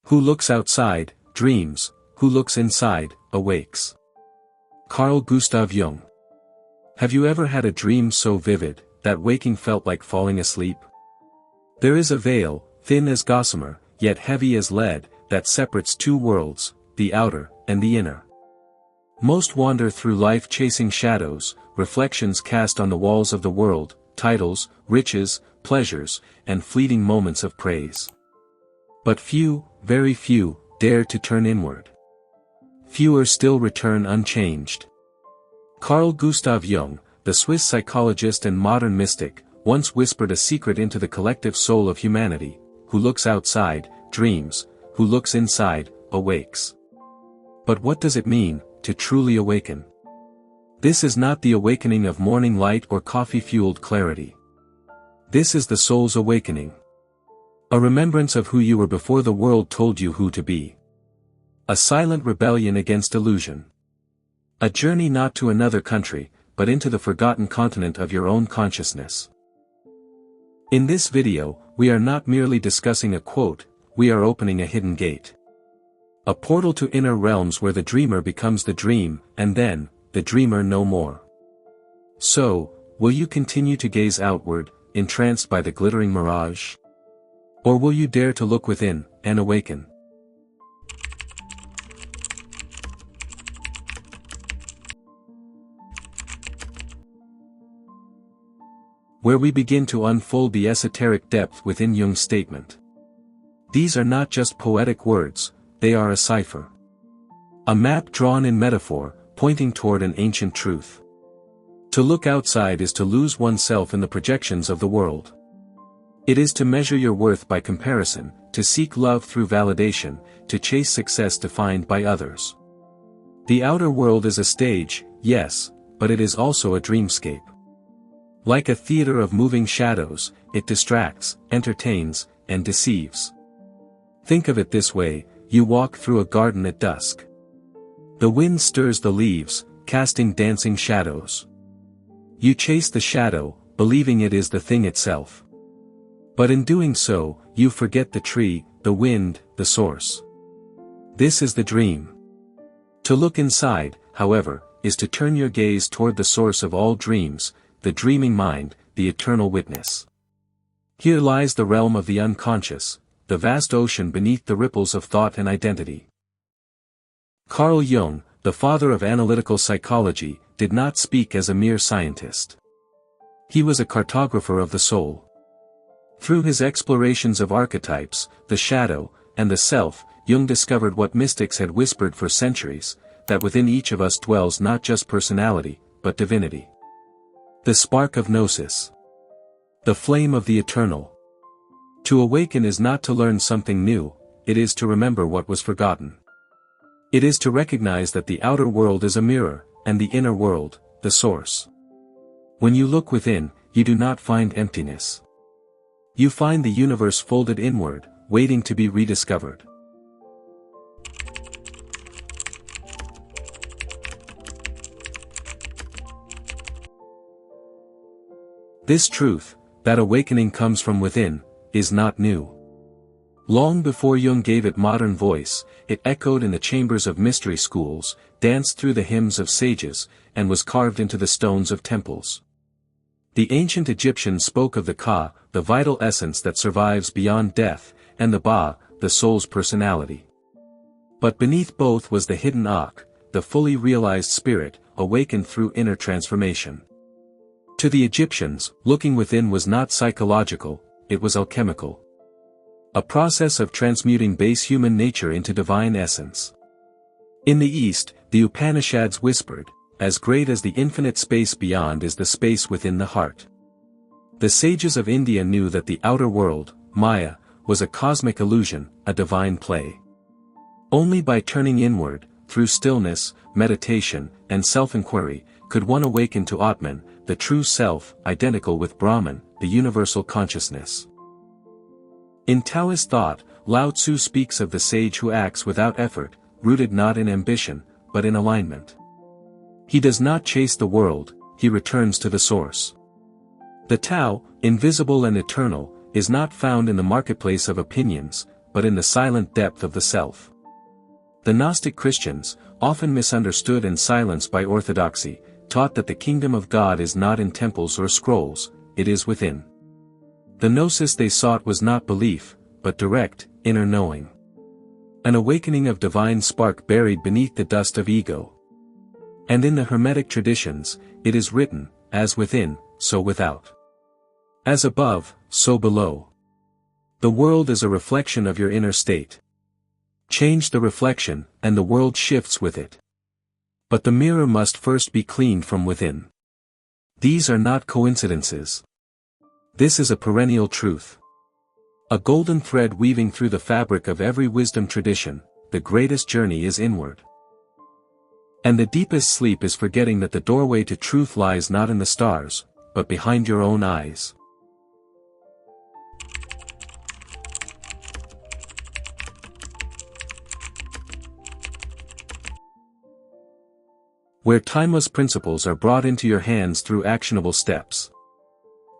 Who looks outside, dreams, who looks inside, awakes. Carl Jung. Have you ever had a dream so vivid, that waking felt like falling asleep? There is a veil, thin as gossamer, yet heavy as lead, that separates two worlds, the outer, and the inner. Most wander through life chasing shadows, reflections cast on the walls of the world, titles, riches, pleasures, and fleeting moments of praise. But few, very few, dare to turn inward. Fewer still return unchanged. Carl Jung, the Swiss psychologist and modern mystic, once whispered a secret into the collective soul of humanity: who looks outside, dreams, who looks inside, awakes. But what does it mean, to truly awaken? This is not the awakening of morning light or coffee-fueled clarity. This is the soul's awakening. A remembrance of who you were before the world told you who to be. A silent rebellion against illusion. A journey not to another country, but into the forgotten continent of your own consciousness. In this video, we are not merely discussing a quote, we are opening a hidden gate. A portal to inner realms where the dreamer becomes the dream, and then, the dreamer no more. So, will you continue to gaze outward, entranced by the glittering mirage? Or will you dare to look within, and awaken? Where we begin to unfold the esoteric depth within Jung's statement. These are not just poetic words, they are a cipher. A map drawn in metaphor, pointing toward an ancient truth. To look outside is to lose oneself in the projections of the world. It is to measure your worth by comparison, to seek love through validation, to chase success defined by others. The outer world is a stage, yes, but it is also a dreamscape. Like a theater of moving shadows, it distracts, entertains, and deceives. Think of it this way: you walk through a garden at dusk. The wind stirs the leaves, casting dancing shadows. You chase the shadow, believing it is the thing itself. But in doing so, you forget the tree, the wind, the source. This is the dream. To look inside, however, is to turn your gaze toward the source of all dreams, the dreaming mind, the eternal witness. Here lies the realm of the unconscious, the vast ocean beneath the ripples of thought and identity. Carl Jung, the father of analytical psychology, did not speak as a mere scientist. He was a cartographer of the soul. Through his explorations of archetypes, the shadow, and the self, Jung discovered what mystics had whispered for centuries, that within each of us dwells not just personality, but divinity. The spark of gnosis. The flame of the eternal. To awaken is not to learn something new, it is to remember what was forgotten. It is to recognize that the outer world is a mirror, and the inner world, the source. When you look within, you do not find emptiness. You find the universe folded inward, waiting to be rediscovered. This truth, that awakening comes from within, is not new. Long before Jung gave it modern voice, it echoed in the chambers of mystery schools, danced through the hymns of sages, and was carved into the stones of temples. The ancient Egyptians spoke of the Ka, the vital essence that survives beyond death, and the Ba, the soul's personality. But beneath both was the hidden Akh, the fully realized spirit, awakened through inner transformation. To the Egyptians, looking within was not psychological, it was alchemical. A process of transmuting base human nature into divine essence. In the East, the Upanishads whispered, as great as the infinite space beyond is the space within the heart. The sages of India knew that the outer world, Maya, was a cosmic illusion, a divine play. Only by turning inward, through stillness, meditation, and self-inquiry, could one awaken to Atman, the true self, identical with Brahman, the universal consciousness. In Taoist thought, Lao Tzu speaks of the sage who acts without effort, rooted not in ambition, but in alignment. He does not chase the world, he returns to the source. The Tao, invisible and eternal, is not found in the marketplace of opinions, but in the silent depth of the self. The Gnostic Christians, often misunderstood and silenced by orthodoxy, taught that the kingdom of God is not in temples or scrolls, it is within. The gnosis they sought was not belief, but direct, inner knowing. An awakening of divine spark buried beneath the dust of ego. And in the Hermetic traditions, it is written, as within, so without. As above, so below. The world is a reflection of your inner state. Change the reflection, and the world shifts with it. But the mirror must first be cleaned from within. These are not coincidences. This is a perennial truth. A golden thread weaving through the fabric of every wisdom tradition, the greatest journey is inward. And the deepest sleep is forgetting that the doorway to truth lies not in the stars, but behind your own eyes. Where timeless principles are brought into your hands through actionable steps.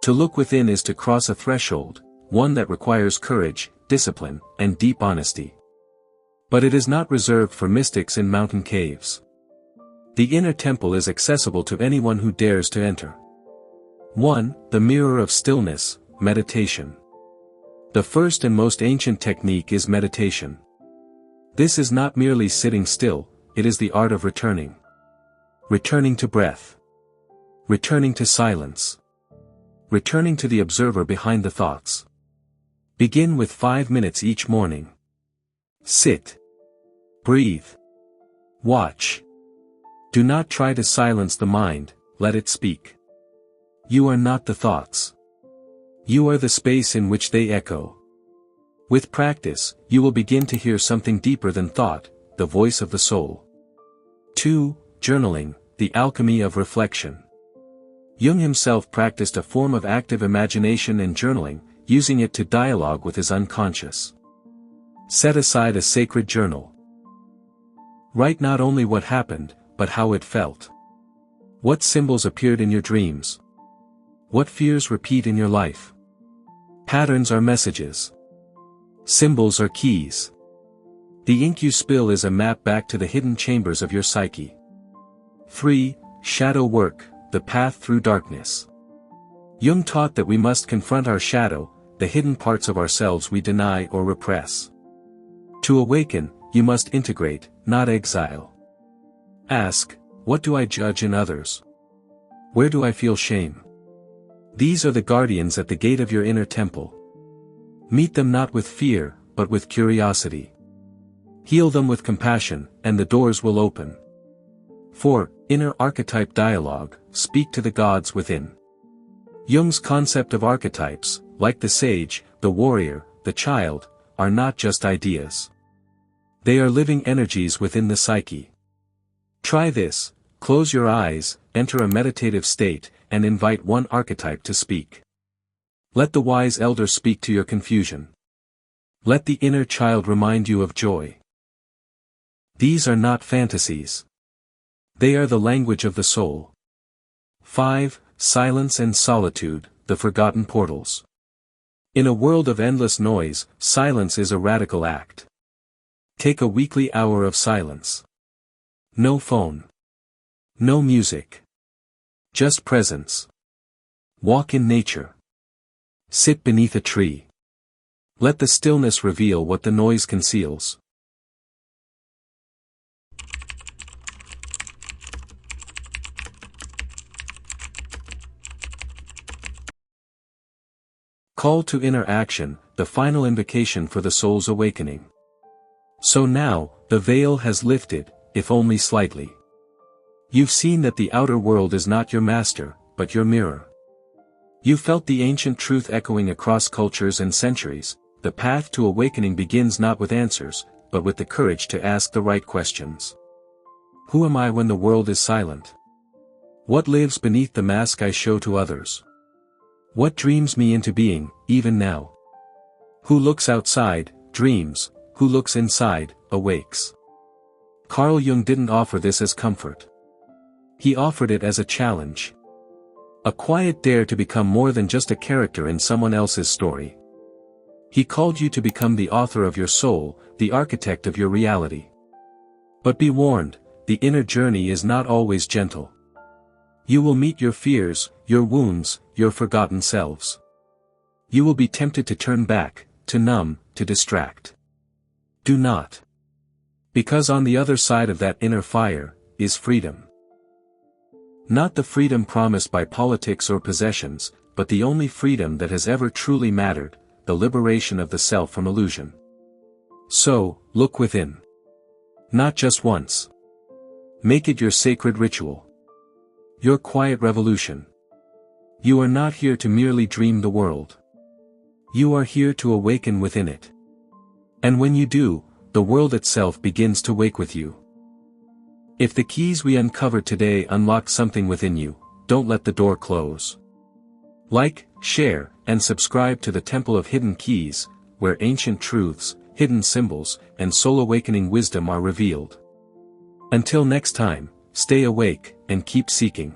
To look within is to cross a threshold, one that requires courage, discipline, and deep honesty. But it is not reserved for mystics in mountain caves. The inner temple is accessible to anyone who dares to enter. 1. The mirror of stillness, meditation. The first and most ancient technique is meditation. This is not merely sitting still, it is the art of returning. Returning to breath. Returning to silence. Returning to the observer behind the thoughts. Begin with 5 minutes each morning. Sit. Breathe. Watch. Do not try to silence the mind, let it speak. You are not the thoughts. You are the space in which they echo. With practice, you will begin to hear something deeper than thought, the voice of the soul. 2. Journaling, the alchemy of reflection. Jung himself practiced a form of active imagination and journaling, using it to dialogue with his unconscious. Set aside a sacred journal. Write not only what happened, but how it felt. What symbols appeared in your dreams? What fears repeat in your life? Patterns are messages. Symbols are keys. The ink you spill is a map back to the hidden chambers of your psyche. 3. Shadow work, the path through darkness. Jung taught that we must confront our shadow, the hidden parts of ourselves we deny or repress. To awaken, you must integrate, not exile. Ask, what do I judge in others? Where do I feel shame? These are the guardians at the gate of your inner temple. Meet them not with fear, but with curiosity. Heal them with compassion, and the doors will open. 4. Inner archetype dialogue, speak to the gods within. Jung's concept of archetypes, like the sage, the warrior, the child, are not just ideas. They are living energies within the psyche. Try this, close your eyes, enter a meditative state, and invite one archetype to speak. Let the wise elder speak to your confusion. Let the inner child remind you of joy. These are not fantasies. They are the language of the soul. 5. Silence and solitude, the forgotten portals. In a world of endless noise, silence is a radical act. Take a weekly hour of silence. No phone. No music. Just presence. Walk in nature. Sit beneath a tree. Let the stillness reveal what the noise conceals. Call to inner action, the final invocation for the soul's awakening. So now, the veil has lifted, if only slightly. You've seen that the outer world is not your master, but your mirror. You felt the ancient truth echoing across cultures and centuries. The path to awakening begins not with answers, but with the courage to ask the right questions. Who am I when the world is silent? What lives beneath the mask I show to others? What dreams me into being, even now? Who looks outside, dreams, who looks inside, awakes. Carl Jung didn't offer this as comfort. He offered it as a challenge. A quiet dare to become more than just a character in someone else's story. He called you to become the author of your soul, the architect of your reality. But be warned, the inner journey is not always gentle. You will meet your fears, your wounds, your forgotten selves. You will be tempted to turn back, to numb, to distract. Do not. Because on the other side of that inner fire, is freedom. Not the freedom promised by politics or possessions, but the only freedom that has ever truly mattered, the liberation of the self from illusion. So, look within. Not just once. Make it your sacred ritual. Your quiet revolution. You are not here to merely dream the world. You are here to awaken within it. And when you do, the world itself begins to wake with you. If the keys we uncovered today unlock something within you, don't let the door close. Like, share, and subscribe to the Temple of Hidden Keys, where ancient truths, hidden symbols, and soul-awakening wisdom are revealed. Until next time, stay awake, and keep seeking.